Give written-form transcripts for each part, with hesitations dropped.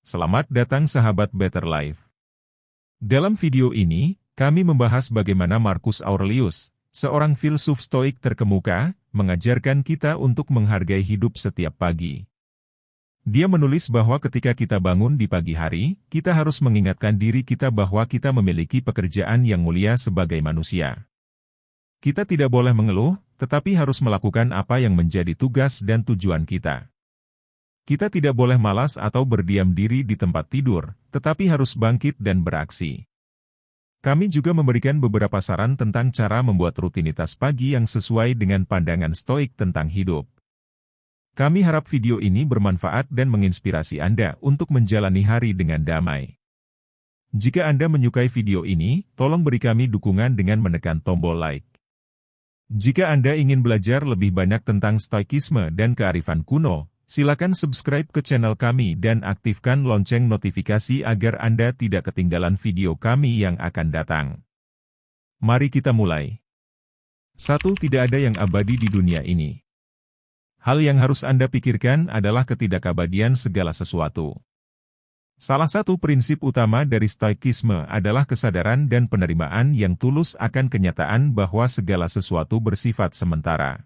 Selamat datang sahabat Better Life. Dalam video ini, kami membahas bagaimana Marcus Aurelius, seorang filsuf stoik terkemuka, mengajarkan kita untuk menghargai hidup setiap pagi. Dia menulis bahwa ketika kita bangun di pagi hari, kita harus mengingatkan diri kita bahwa kita memiliki pekerjaan yang mulia sebagai manusia. Kita tidak boleh mengeluh, tetapi harus melakukan apa yang menjadi tugas dan tujuan kita. Kita tidak boleh malas atau berdiam diri di tempat tidur, tetapi harus bangkit dan beraksi. Kami juga memberikan beberapa saran tentang cara membuat rutinitas pagi yang sesuai dengan pandangan stoik tentang hidup. Kami harap video ini bermanfaat dan menginspirasi Anda untuk menjalani hari dengan damai. Jika Anda menyukai video ini, tolong beri kami dukungan dengan menekan tombol like. Jika Anda ingin belajar lebih banyak tentang stoikisme dan kearifan kuno, silakan subscribe ke channel kami dan aktifkan lonceng notifikasi agar Anda tidak ketinggalan video kami yang akan datang. Mari kita mulai. 1. Tidak ada yang abadi di dunia ini. Hal yang harus Anda pikirkan adalah ketidakabadian segala sesuatu. Salah satu prinsip utama dari stoikisme adalah kesadaran dan penerimaan yang tulus akan kenyataan bahwa segala sesuatu bersifat sementara.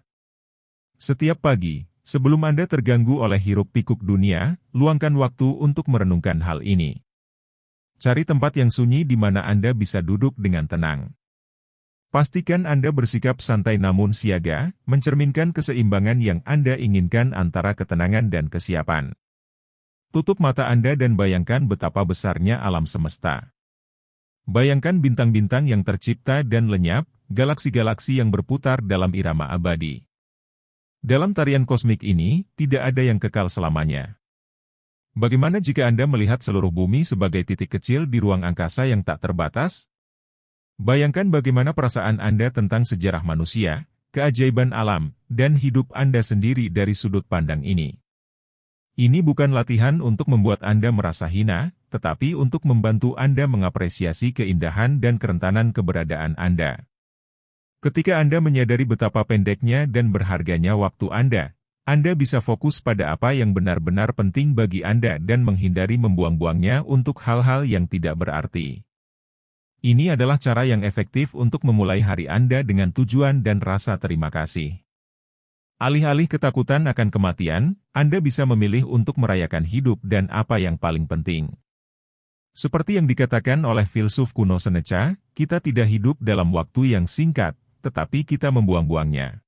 Setiap pagi, sebelum Anda terganggu oleh hiruk-pikuk dunia, luangkan waktu untuk merenungkan hal ini. Cari tempat yang sunyi di mana Anda bisa duduk dengan tenang. Pastikan Anda bersikap santai namun siaga, mencerminkan keseimbangan yang Anda inginkan antara ketenangan dan kesiapan. Tutup mata Anda dan bayangkan betapa besarnya alam semesta. Bayangkan bintang-bintang yang tercipta dan lenyap, galaksi-galaksi yang berputar dalam irama abadi. Dalam tarian kosmik ini, tidak ada yang kekal selamanya. Bagaimana jika Anda melihat seluruh bumi sebagai titik kecil di ruang angkasa yang tak terbatas? Bayangkan bagaimana perasaan Anda tentang sejarah manusia, keajaiban alam, dan hidup Anda sendiri dari sudut pandang ini. Ini bukan latihan untuk membuat Anda merasa hina, tetapi untuk membantu Anda mengapresiasi keindahan dan kerentanan keberadaan Anda. Ketika Anda menyadari betapa pendeknya dan berharganya waktu Anda bisa fokus pada apa yang benar-benar penting bagi Anda dan menghindari membuang-buangnya untuk hal-hal yang tidak berarti. Ini adalah cara yang efektif untuk memulai hari Anda dengan tujuan dan rasa terima kasih. Alih-alih ketakutan akan kematian, Anda bisa memilih untuk merayakan hidup dan apa yang paling penting. Seperti yang dikatakan oleh filsuf kuno Seneca, kita tidak hidup dalam waktu yang singkat, tetapi kita membuang-buangnya.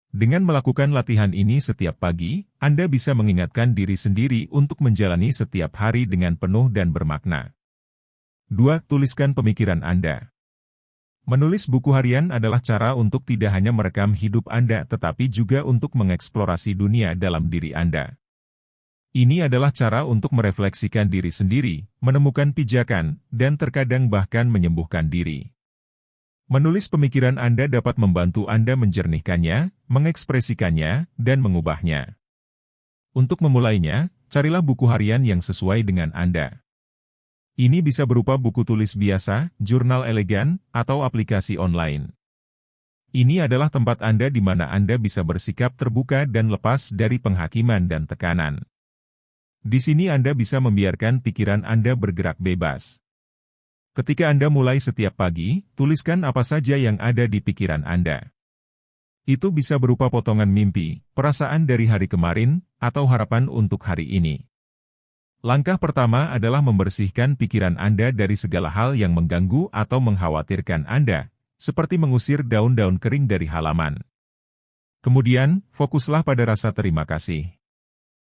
Dengan melakukan latihan ini setiap pagi, Anda bisa mengingatkan diri sendiri untuk menjalani setiap hari dengan penuh dan bermakna. 2. Tuliskan pemikiran Anda. Menulis buku harian adalah cara untuk tidak hanya merekam hidup Anda tetapi juga untuk mengeksplorasi dunia dalam diri Anda. Ini adalah cara untuk merefleksikan diri sendiri, menemukan pijakan, dan terkadang bahkan menyembuhkan diri. Menulis pemikiran Anda dapat membantu Anda menjernihkannya, mengekspresikannya, dan mengubahnya. Untuk memulainya, carilah buku harian yang sesuai dengan Anda. Ini bisa berupa buku tulis biasa, jurnal elegan, atau aplikasi online. Ini adalah tempat Anda di mana Anda bisa bersikap terbuka dan lepas dari penghakiman dan tekanan. Di sini Anda bisa membiarkan pikiran Anda bergerak bebas. Ketika Anda mulai setiap pagi, tuliskan apa saja yang ada di pikiran Anda. Itu bisa berupa potongan mimpi, perasaan dari hari kemarin, atau harapan untuk hari ini. Langkah pertama adalah membersihkan pikiran Anda dari segala hal yang mengganggu atau mengkhawatirkan Anda, seperti mengusir daun-daun kering dari halaman. Kemudian, fokuslah pada rasa terima kasih.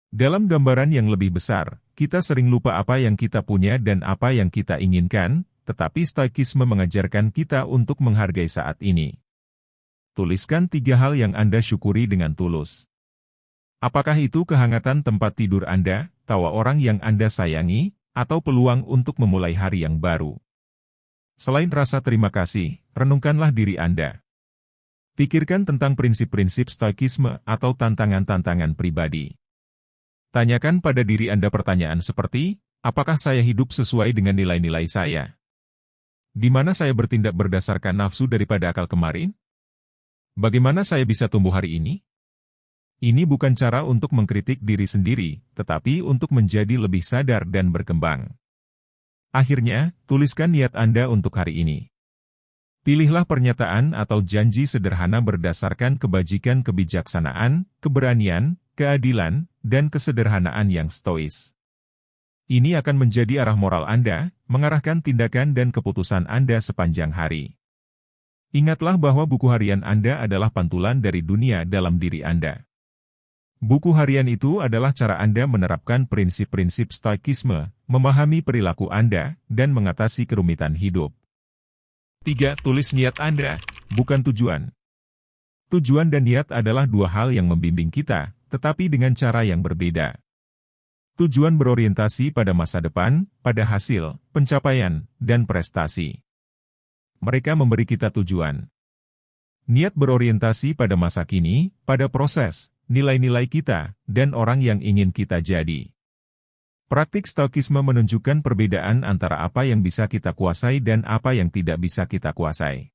Dalam gambaran yang lebih besar, kita sering lupa apa yang kita punya dan apa yang kita inginkan, tetapi stoikisme mengajarkan kita untuk menghargai saat ini. Tuliskan 3 hal yang Anda syukuri dengan tulus. Apakah itu kehangatan tempat tidur Anda, tawa orang yang Anda sayangi, atau peluang untuk memulai hari yang baru? Selain rasa terima kasih, renungkanlah diri Anda. Pikirkan tentang prinsip-prinsip stoikisme atau tantangan-tantangan pribadi. Tanyakan pada diri Anda pertanyaan seperti, apakah saya hidup sesuai dengan nilai-nilai saya? Di mana saya bertindak berdasarkan nafsu daripada akal kemarin? Bagaimana saya bisa tumbuh hari ini? Ini bukan cara untuk mengkritik diri sendiri, tetapi untuk menjadi lebih sadar dan berkembang. Akhirnya, tuliskan niat Anda untuk hari ini. Pilihlah pernyataan atau janji sederhana berdasarkan kebajikan kebijaksanaan, keberanian, keadilan, dan kesederhanaan yang stois. Ini akan menjadi arah moral Anda, mengarahkan tindakan dan keputusan Anda sepanjang hari. Ingatlah bahwa buku harian Anda adalah pantulan dari dunia dalam diri Anda. Buku harian itu adalah cara Anda menerapkan prinsip-prinsip stoikisme, memahami perilaku Anda, dan mengatasi kerumitan hidup. 3. Tulis niat Anda, bukan tujuan. Tujuan dan niat adalah dua hal yang membimbing kita, tetapi dengan cara yang berbeda. Tujuan berorientasi pada masa depan, pada hasil, pencapaian, dan prestasi. Mereka memberi kita tujuan. Niat berorientasi pada masa kini, pada proses, nilai-nilai kita, dan orang yang ingin kita jadi. Praktik stoikisme menunjukkan perbedaan antara apa yang bisa kita kuasai dan apa yang tidak bisa kita kuasai.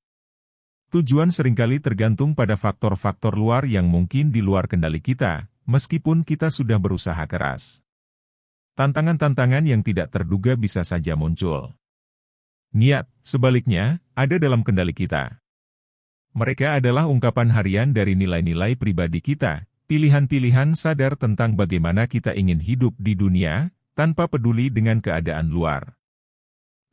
Tujuan seringkali tergantung pada faktor-faktor luar yang mungkin di luar kendali kita, meskipun kita sudah berusaha keras. Tantangan-tantangan yang tidak terduga bisa saja muncul. Niat, sebaliknya, ada dalam kendali kita. Mereka adalah ungkapan harian dari nilai-nilai pribadi kita, pilihan-pilihan sadar tentang bagaimana kita ingin hidup di dunia, tanpa peduli dengan keadaan luar.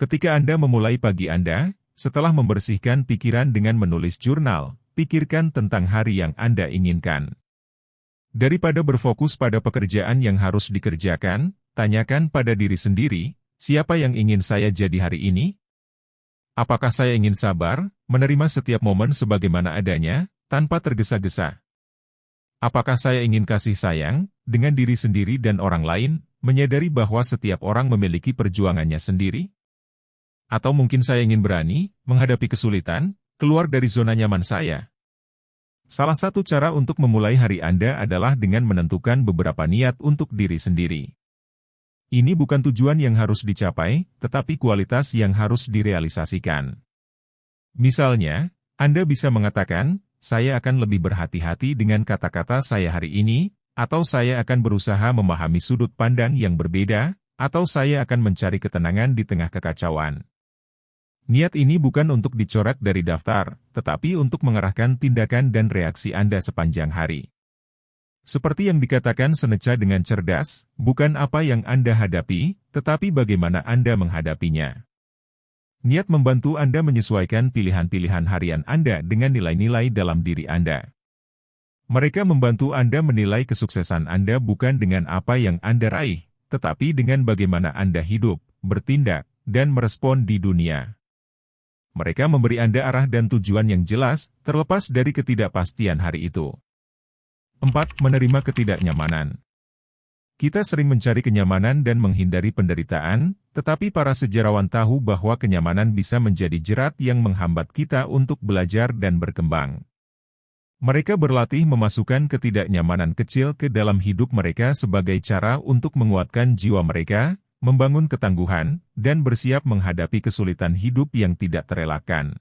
Ketika Anda memulai pagi Anda, setelah membersihkan pikiran dengan menulis jurnal, pikirkan tentang hari yang Anda inginkan. Daripada berfokus pada pekerjaan yang harus dikerjakan, tanyakan pada diri sendiri, siapa yang ingin saya jadi hari ini? Apakah saya ingin sabar, menerima setiap momen sebagaimana adanya, tanpa tergesa-gesa? Apakah saya ingin kasih sayang, dengan diri sendiri dan orang lain, menyadari bahwa setiap orang memiliki perjuangannya sendiri? Atau mungkin saya ingin berani, menghadapi kesulitan, keluar dari zona nyaman saya? Salah satu cara untuk memulai hari Anda adalah dengan menentukan beberapa niat untuk diri sendiri. Ini bukan tujuan yang harus dicapai, tetapi kualitas yang harus direalisasikan. Misalnya, Anda bisa mengatakan, saya akan lebih berhati-hati dengan kata-kata saya hari ini, atau saya akan berusaha memahami sudut pandang yang berbeda, atau saya akan mencari ketenangan di tengah kekacauan. Niat ini bukan untuk dicoret dari daftar, tetapi untuk mengarahkan tindakan dan reaksi Anda sepanjang hari. Seperti yang dikatakan Seneca dengan cerdas, bukan apa yang Anda hadapi, tetapi bagaimana Anda menghadapinya. Niat membantu Anda menyesuaikan pilihan-pilihan harian Anda dengan nilai-nilai dalam diri Anda. Mereka membantu Anda menilai kesuksesan Anda bukan dengan apa yang Anda raih, tetapi dengan bagaimana Anda hidup, bertindak, dan merespon di dunia. Mereka memberi Anda arah dan tujuan yang jelas, terlepas dari ketidakpastian hari itu. 4. Menerima ketidaknyamanan. Kita sering mencari kenyamanan dan menghindari penderitaan, tetapi para sejarawan tahu bahwa kenyamanan bisa menjadi jerat yang menghambat kita untuk belajar dan berkembang. Mereka berlatih memasukkan ketidaknyamanan kecil ke dalam hidup mereka sebagai cara untuk menguatkan jiwa mereka, membangun ketangguhan, dan bersiap menghadapi kesulitan hidup yang tidak terelakkan.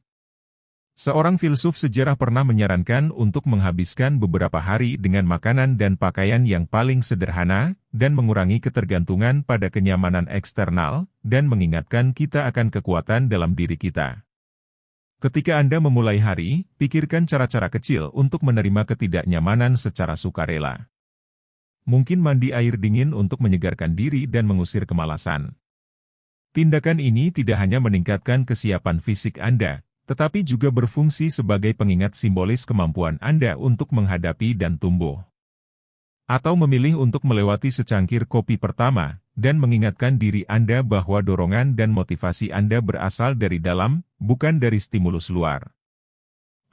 Seorang filsuf sejarah pernah menyarankan untuk menghabiskan beberapa hari dengan makanan dan pakaian yang paling sederhana, dan mengurangi ketergantungan pada kenyamanan eksternal, dan mengingatkan kita akan kekuatan dalam diri kita. Ketika Anda memulai hari, pikirkan cara-cara kecil untuk menerima ketidaknyamanan secara sukarela. Mungkin mandi air dingin untuk menyegarkan diri dan mengusir kemalasan. Tindakan ini tidak hanya meningkatkan kesiapan fisik Anda, tetapi juga berfungsi sebagai pengingat simbolis kemampuan Anda untuk menghadapi dan tumbuh. Atau memilih untuk melewati secangkir kopi pertama, dan mengingatkan diri Anda bahwa dorongan dan motivasi Anda berasal dari dalam, bukan dari stimulus luar.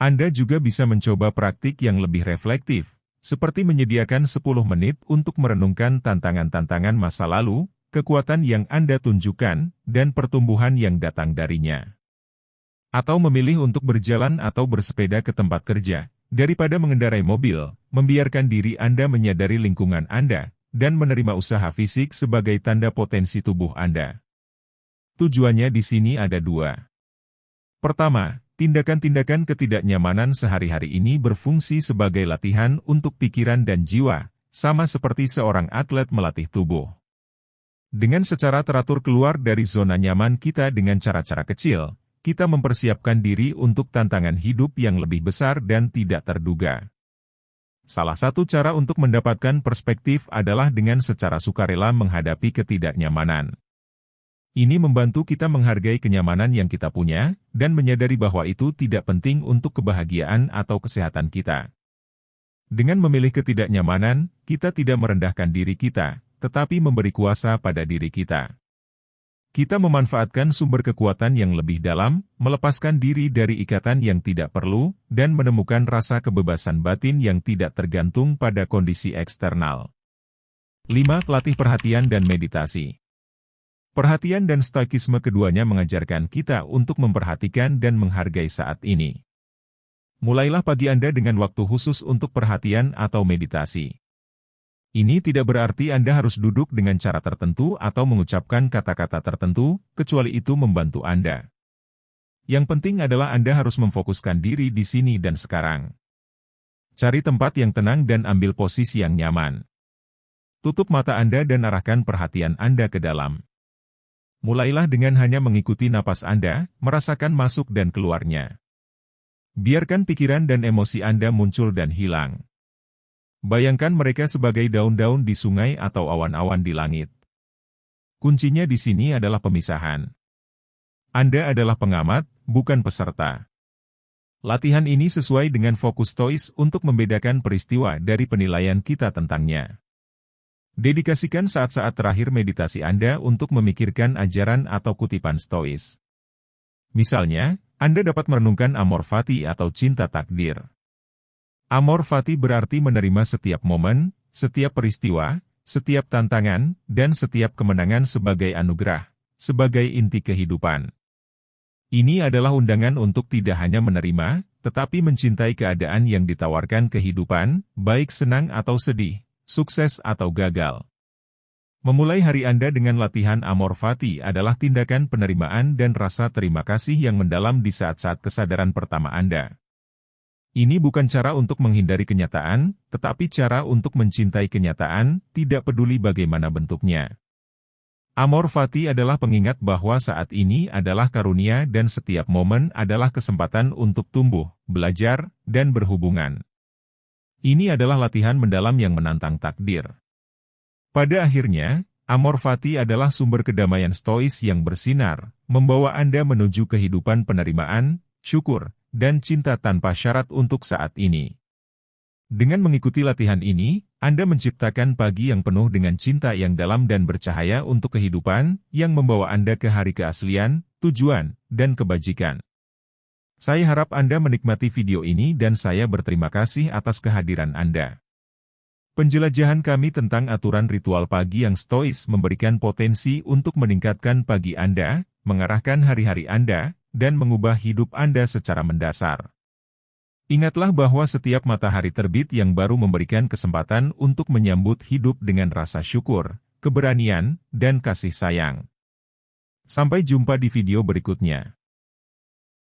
Anda juga bisa mencoba praktik yang lebih reflektif, seperti menyediakan 10 menit untuk merenungkan tantangan-tantangan masa lalu, kekuatan yang Anda tunjukkan, dan pertumbuhan yang datang darinya. Atau memilih untuk berjalan atau bersepeda ke tempat kerja, daripada mengendarai mobil, membiarkan diri Anda menyadari lingkungan Anda, dan menerima usaha fisik sebagai tanda potensi tubuh Anda. Tujuannya di sini ada 2. Pertama, tindakan-tindakan ketidaknyamanan sehari-hari ini berfungsi sebagai latihan untuk pikiran dan jiwa, sama seperti seorang atlet melatih tubuh. Dengan secara teratur keluar dari zona nyaman kita dengan cara-cara kecil, kita mempersiapkan diri untuk tantangan hidup yang lebih besar dan tidak terduga. Salah satu cara untuk mendapatkan perspektif adalah dengan secara sukarela menghadapi ketidaknyamanan. Ini membantu kita menghargai kenyamanan yang kita punya, dan menyadari bahwa itu tidak penting untuk kebahagiaan atau kesehatan kita. Dengan memilih ketidaknyamanan, kita tidak merendahkan diri kita, tetapi memberi kuasa pada diri kita. Kita memanfaatkan sumber kekuatan yang lebih dalam, melepaskan diri dari ikatan yang tidak perlu, dan menemukan rasa kebebasan batin yang tidak tergantung pada kondisi eksternal. 5. Latih perhatian dan meditasi. Perhatian dan stoikisme keduanya mengajarkan kita untuk memperhatikan dan menghargai saat ini. Mulailah pagi Anda dengan waktu khusus untuk perhatian atau meditasi. Ini tidak berarti Anda harus duduk dengan cara tertentu atau mengucapkan kata-kata tertentu, kecuali itu membantu Anda. Yang penting adalah Anda harus memfokuskan diri di sini dan sekarang. Cari tempat yang tenang dan ambil posisi yang nyaman. Tutup mata Anda dan arahkan perhatian Anda ke dalam. Mulailah dengan hanya mengikuti napas Anda, merasakan masuk dan keluarnya. Biarkan pikiran dan emosi Anda muncul dan hilang. Bayangkan mereka sebagai daun-daun di sungai atau awan-awan di langit. Kuncinya di sini adalah pemisahan. Anda adalah pengamat, bukan peserta. Latihan ini sesuai dengan fokus stois untuk membedakan peristiwa dari penilaian kita tentangnya. Dedikasikan saat-saat terakhir meditasi Anda untuk memikirkan ajaran atau kutipan stois. Misalnya, Anda dapat merenungkan amor fati atau cinta takdir. Amor fati berarti menerima setiap momen, setiap peristiwa, setiap tantangan, dan setiap kemenangan sebagai anugerah, sebagai inti kehidupan. Ini adalah undangan untuk tidak hanya menerima, tetapi mencintai keadaan yang ditawarkan kehidupan, baik senang atau sedih, sukses atau gagal. Memulai hari Anda dengan latihan amor fati adalah tindakan penerimaan dan rasa terima kasih yang mendalam di saat-saat kesadaran pertama Anda. Ini bukan cara untuk menghindari kenyataan, tetapi cara untuk mencintai kenyataan, tidak peduli bagaimana bentuknya. Amor fati adalah pengingat bahwa saat ini adalah karunia dan setiap momen adalah kesempatan untuk tumbuh, belajar, dan berhubungan. Ini adalah latihan mendalam yang menantang takdir. Pada akhirnya, amor fati adalah sumber kedamaian stois yang bersinar, membawa Anda menuju kehidupan penerimaan, syukur, dan cinta tanpa syarat untuk saat ini. Dengan mengikuti latihan ini, Anda menciptakan pagi yang penuh dengan cinta yang dalam dan bercahaya untuk kehidupan, yang membawa Anda ke hari keaslian, tujuan, dan kebajikan. Saya harap Anda menikmati video ini dan saya berterima kasih atas kehadiran Anda. Penjelajahan kami tentang aturan ritual pagi yang stois memberikan potensi untuk meningkatkan pagi Anda, mengarahkan hari-hari Anda, dan mengubah hidup Anda secara mendasar. Ingatlah bahwa setiap matahari terbit yang baru memberikan kesempatan untuk menyambut hidup dengan rasa syukur, keberanian, dan kasih sayang. Sampai jumpa di video berikutnya.